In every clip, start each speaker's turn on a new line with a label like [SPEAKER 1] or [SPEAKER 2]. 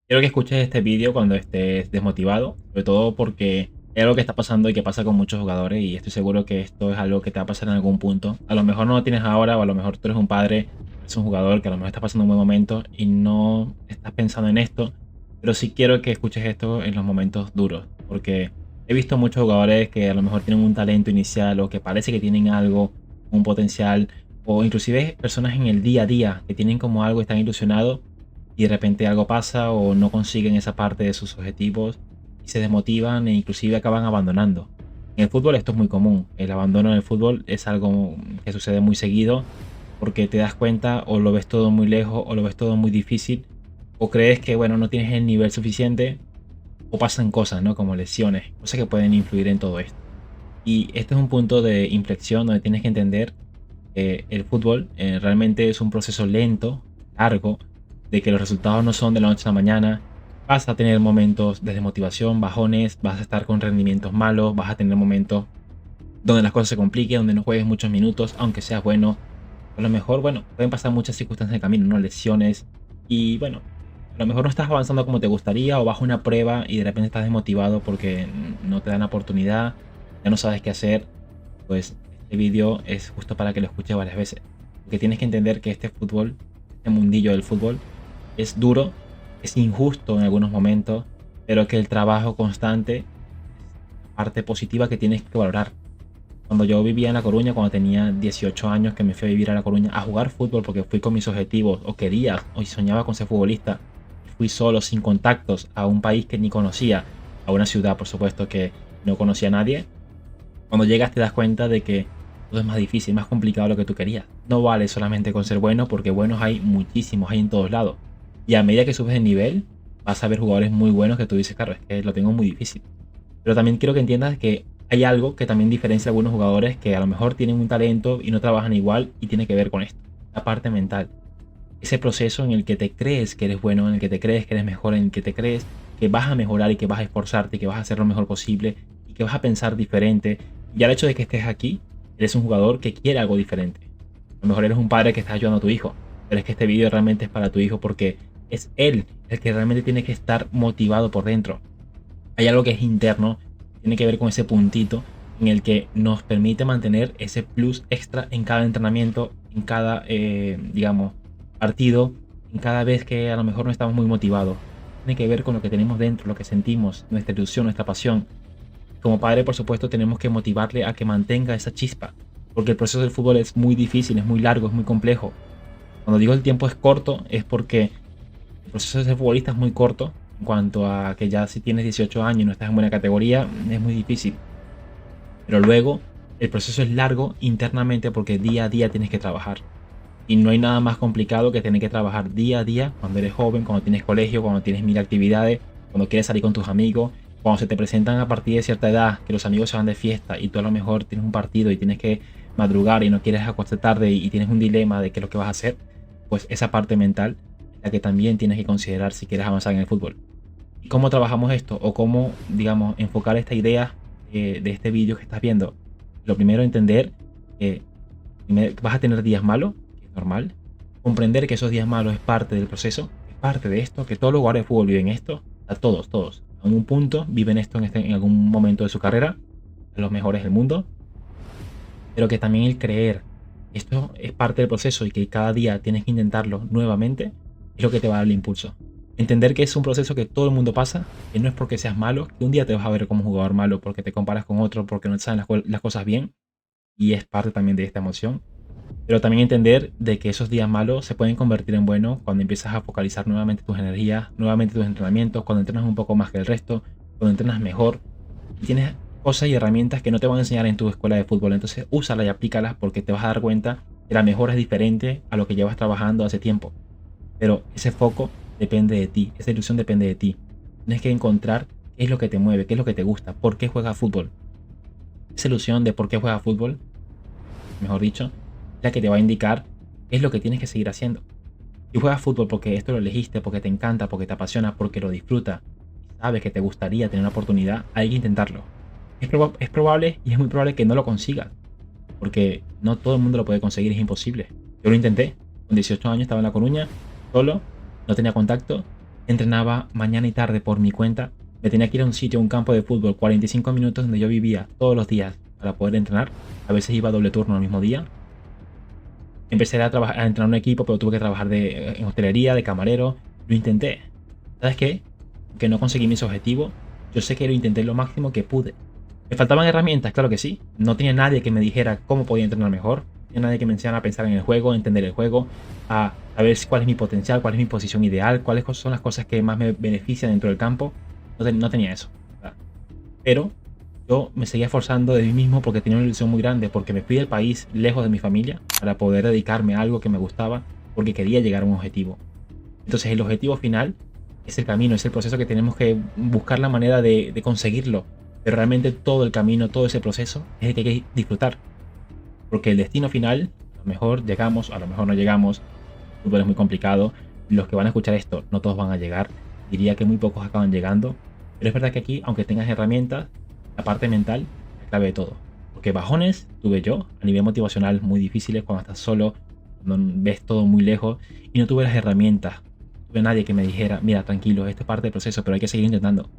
[SPEAKER 1] Quiero que escuches este vídeo cuando estés desmotivado, sobre todo porque es algo que está pasando y que pasa con muchos jugadores y estoy seguro que esto es algo que te va a pasar en algún punto. A lo mejor no lo tienes ahora o a lo mejor tú eres un padre, eres un jugador que a lo mejor está pasando un buen momento y no estás pensando en esto, pero sí quiero que escuches esto en los momentos duros, porque he visto muchos jugadores que a lo mejor tienen un talento inicial o que parece que tienen algo, un potencial, o inclusive personas en el día a día que tienen como algo, están ilusionados y de repente algo pasa o no consiguen esa parte de sus objetivos y se desmotivan e inclusive acaban abandonando. En el fútbol esto es muy común. El abandono en el fútbol es algo que sucede muy seguido porque te das cuenta o lo ves todo muy lejos o lo ves todo muy difícil o crees que bueno, no tienes el nivel suficiente o pasan cosas, ¿no? Como lesiones, cosas que pueden influir en todo esto. Y este es un punto de inflexión donde tienes que entender que el fútbol realmente es un proceso lento, largo, de que los resultados no son de la noche a la mañana. Vas a tener momentos de desmotivación, bajones, vas a estar con rendimientos malos, vas a tener momentos donde las cosas se compliquen, donde no juegues muchos minutos, aunque seas bueno. A lo mejor, bueno, pueden pasar muchas circunstancias en el camino, ¿no? Lesiones. Y bueno, a lo mejor no estás avanzando como te gustaría o bajo una prueba y de repente estás desmotivado porque no te dan la oportunidad, ya no sabes qué hacer. Pues este vídeo es justo para que lo escuches varias veces. Porque tienes que entender que este fútbol, este mundillo del fútbol, es duro, es injusto en algunos momentos, pero que el trabajo constante es la parte positiva que tienes que valorar. Cuando yo vivía en La Coruña, cuando tenía 18 años, que me fui a vivir a La Coruña a jugar fútbol porque fui con mis objetivos, o quería, o soñaba con ser futbolista, y fui solo, sin contactos, a un país que ni conocía, a una ciudad, por supuesto, que no conocía a nadie. Cuando llegas te das cuenta de que todo es más difícil, más complicado de lo que tú querías. No vale solamente con ser bueno, porque buenos hay muchísimos, hay en todos lados. Y a medida que subes de nivel, vas a ver jugadores muy buenos que tú dices, claro, es que lo tengo muy difícil. Pero también quiero que entiendas que hay algo que también diferencia a algunos jugadores que a lo mejor tienen un talento y no trabajan igual y tiene que ver con esto, la parte mental. Ese proceso en el que te crees que eres bueno, en el que te crees que eres mejor, en el que te crees que vas a mejorar y que vas a esforzarte y que vas a hacer lo mejor posible y que vas a pensar diferente. Y al hecho de que estés aquí, eres un jugador que quiere algo diferente. A lo mejor eres un padre que está ayudando a tu hijo, pero es que este vídeo realmente es para tu hijo porque es él el que realmente tiene que estar motivado por dentro. Hay algo que es interno, tiene que ver con ese puntito en el que nos permite mantener ese plus extra en cada entrenamiento, en cada, digamos, partido, en cada vez que a lo mejor no estamos muy motivados. Tiene que ver con lo que tenemos dentro, lo que sentimos, nuestra ilusión, nuestra pasión. Como padre, por supuesto, tenemos que motivarle a que mantenga esa chispa, porque el proceso del fútbol es muy difícil, es muy largo, es muy complejo. Cuando digo el tiempo es corto, es porque el proceso de ser futbolista es muy corto en cuanto a que ya si tienes 18 años y no estás en buena categoría, es muy difícil. Pero luego el proceso es largo internamente porque día a día tienes que trabajar. Y no hay nada más complicado que tener que trabajar día a día cuando eres joven, cuando tienes colegio, cuando tienes mil actividades, cuando quieres salir con tus amigos, cuando se te presentan a partir de cierta edad, que los amigos se van de fiesta y tú a lo mejor tienes un partido y tienes que madrugar y no quieres acostarte tarde y tienes un dilema de qué es lo que vas a hacer, pues esa parte mental es la que también tienes que considerar si quieres avanzar en el fútbol. ¿Y cómo trabajamos esto? O cómo, digamos, enfocar esta idea de este vídeo que estás viendo. Lo primero, entender que vas a tener días malos, que es normal. Comprender que esos días malos es parte del proceso, es parte de esto, que todos los jugadores de fútbol viven esto. A todos, todos. A un punto viven esto en algún momento de su carrera, los mejores del mundo. Pero que también el creer que esto es parte del proceso y que cada día tienes que intentarlo nuevamente es lo que te va a dar el impulso. Entender que es un proceso que todo el mundo pasa, que no es porque seas malo, que un día te vas a ver como un jugador malo porque te comparas con otro, porque no te saben las cosas bien, y es parte también de esta emoción. Pero también entender de que esos días malos se pueden convertir en buenos cuando empiezas a focalizar nuevamente tus energías, nuevamente tus entrenamientos, cuando entrenas un poco más que el resto, cuando entrenas mejor y tienes cosas y herramientas que no te van a enseñar en tu escuela de fútbol. Entonces úsalas y aplícalas porque te vas a dar cuenta que la mejora es diferente a lo que llevas trabajando hace tiempo. Pero ese foco depende de ti, esa ilusión depende de ti. Tienes que encontrar qué es lo que te mueve, qué es lo que te gusta, por qué juegas fútbol. Esa ilusión de por qué juegas fútbol, mejor dicho, es la que te va a indicar qué es lo que tienes que seguir haciendo. Si juegas fútbol porque esto lo elegiste, porque te encanta, porque te apasiona, porque lo disfrutas, y sabes que te gustaría tener una oportunidad, hay que intentarlo. Es probable y es muy probable que no lo consigas, porque no todo el mundo lo puede conseguir, es imposible. Yo lo intenté, con 18 años estaba en La Coruña, solo, no tenía contacto, entrenaba mañana y tarde por mi cuenta. Me tenía que ir a un sitio, un campo de fútbol, 45 minutos donde yo vivía todos los días para poder entrenar. A veces iba a doble turno el mismo día. Empecé a trabajar, a entrenar en un equipo, pero tuve que trabajar en hostelería, de camarero. Lo intenté. ¿Sabes qué? Que no conseguí mis objetivos. Yo sé que lo intenté lo máximo que pude. ¿Me faltaban herramientas? Claro que sí. No tenía nadie que me dijera cómo podía entrenar mejor. No tenía nadie que me enseñara a pensar en el juego, a entender el juego, a saber cuál es mi potencial, cuál es mi posición ideal, cuáles son las cosas que más me benefician dentro del campo. No tenía eso, ¿verdad? Pero yo me seguía esforzando de mí mismo porque tenía una ilusión muy grande, porque me fui del país lejos de mi familia para poder dedicarme a algo que me gustaba, porque quería llegar a un objetivo. Entonces el objetivo final es el camino, es el proceso que tenemos que buscar la manera de conseguirlo. Pero realmente todo el camino, todo ese proceso es el que hay que disfrutar. Porque el destino final, a lo mejor llegamos, a lo mejor no llegamos. El fútbol es muy complicado. Los que van a escuchar esto, no todos van a llegar. Diría que muy pocos acaban llegando. Pero es verdad que aquí, aunque tengas herramientas, la parte mental es la clave de todo. Porque bajones tuve yo, a nivel motivacional, muy difíciles cuando estás solo, cuando ves todo muy lejos y no tuve las herramientas. No tuve nadie que me dijera, mira, tranquilo, esto es parte del proceso, pero hay que seguir intentando.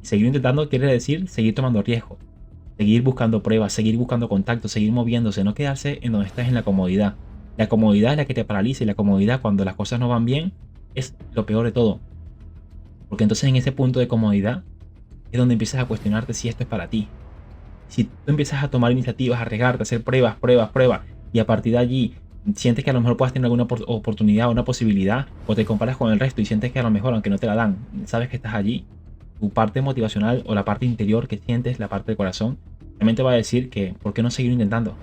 [SPEAKER 1] Y seguir intentando quiere decir seguir tomando riesgo, seguir buscando pruebas, seguir buscando contactos, seguir moviéndose, no quedarse en donde estás en la comodidad. La comodidad es la que te paraliza y la comodidad cuando las cosas no van bien es lo peor de todo. Porque entonces en ese punto de comodidad es donde empiezas a cuestionarte si esto es para ti. Si tú empiezas a tomar iniciativas, a regarte, a hacer pruebas, y a partir de allí sientes que a lo mejor puedas tener alguna oportunidad, una posibilidad, o te comparas con el resto y sientes que a lo mejor, aunque no te la dan, sabes que estás allí, tu parte motivacional o la parte interior que sientes, la parte del corazón, realmente va a decir que ¿por qué no seguir intentando?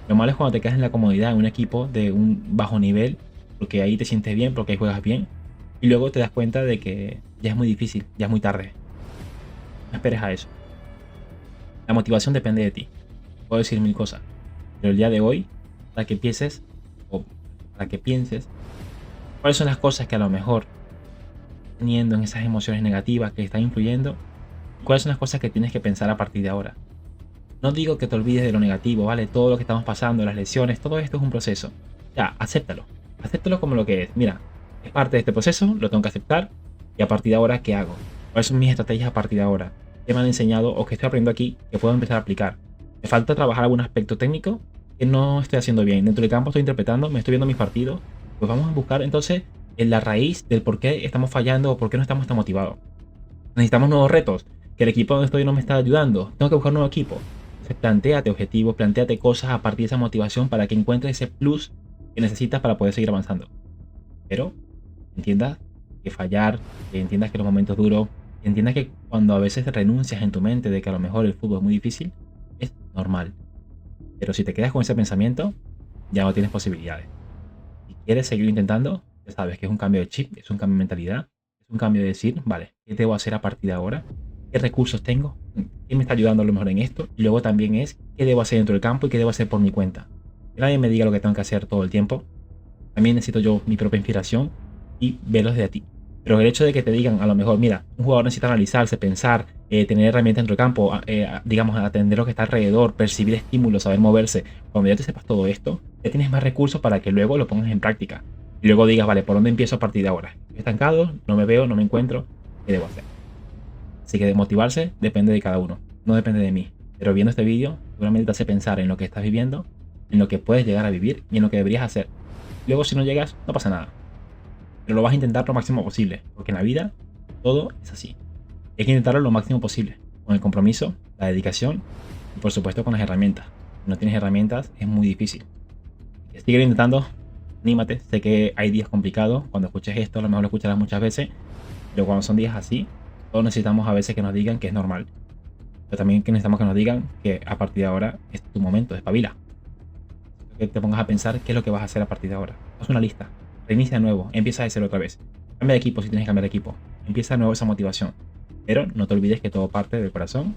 [SPEAKER 1] Lo malo es cuando te quedas en la comodidad en un equipo de un bajo nivel, porque ahí te sientes bien, porque ahí juegas bien, y luego te das cuenta de que ya es muy difícil, ya es muy tarde. No esperes a eso. La motivación depende de ti. Puedo decir mil cosas, pero el día de hoy, para que empieces o para que pienses cuáles son las cosas que a lo mejor teniendo en esas emociones negativas que están influyendo, cuáles son las cosas que tienes que pensar a partir de ahora. No digo que te olvides de lo negativo, ¿vale? Todo lo que estamos pasando, las lesiones, todo esto es un proceso. Ya, acéptalo. Acéptalo como lo que es. Mira, es parte de este proceso, lo tengo que aceptar. Y a partir de ahora, ¿qué hago? ¿Cuáles son mis estrategias a partir de ahora? ¿Qué me han enseñado o qué estoy aprendiendo aquí que puedo empezar a aplicar? ¿Me falta trabajar algún aspecto técnico que no estoy haciendo bien? Dentro del campo estoy interpretando, me estoy viendo mis partidos. Pues vamos a buscar entonces en la raíz del por qué estamos fallando o por qué no estamos tan motivados. Necesitamos nuevos retos. Que el equipo donde estoy no me está ayudando. Tengo que buscar un nuevo equipo. Entonces, plantéate objetivos, plantéate cosas a partir de esa motivación para que encuentres ese plus que necesitas para poder seguir avanzando. Pero entiendas que fallar, que entiendas que los momentos duros, que entiendas que cuando a veces renuncias en tu mente de que a lo mejor el fútbol es muy difícil, es normal. Pero si te quedas con ese pensamiento, ya no tienes posibilidades. Si quieres seguir intentando, ya sabes que es un cambio de chip, es un cambio de mentalidad, es un cambio de decir, vale, ¿qué debo hacer a partir de ahora? ¿Qué recursos tengo? ¿Quién me está ayudando a lo mejor en esto? Y luego también es, ¿qué debo hacer dentro del campo y qué debo hacer por mi cuenta? Que nadie me diga lo que tengo que hacer todo el tiempo. También necesito yo mi propia inspiración y verlos desde ti. Pero el hecho de que te digan, a lo mejor, mira, un jugador necesita analizarse, pensar, tener herramientas dentro del campo, digamos, atender lo que está alrededor, percibir estímulos, saber moverse. Cuando ya te sepas todo esto, ya tienes más recursos para que luego lo pongas en práctica. Y luego digas, vale, ¿por dónde empiezo a partir de ahora? Estoy estancado, no me veo, no me encuentro, ¿qué debo hacer? Así que de motivarse depende de cada uno, no depende de mí. Pero viendo este vídeo, seguramente te hace pensar en lo que estás viviendo, en lo que puedes llegar a vivir y en lo que deberías hacer. Luego si no llegas, no pasa nada. Pero lo vas a intentar lo máximo posible, porque en la vida todo es así. Hay que intentarlo lo máximo posible, con el compromiso, la dedicación y por supuesto con las herramientas. Si no tienes herramientas es muy difícil. Sigue intentando, anímate, sé que hay días complicados, cuando escuches esto a lo mejor lo escucharás muchas veces, pero cuando son días así, todos necesitamos a veces que nos digan que es normal. Pero también que necesitamos que nos digan que a partir de ahora es tu momento, espabila. Que te pongas a pensar qué es lo que vas a hacer a partir de ahora. Haz una lista, reinicia de nuevo, empieza a hacer otra vez. Cambia de equipo si tienes que cambiar de equipo. Empieza de nuevo esa motivación. Pero no te olvides que todo parte del corazón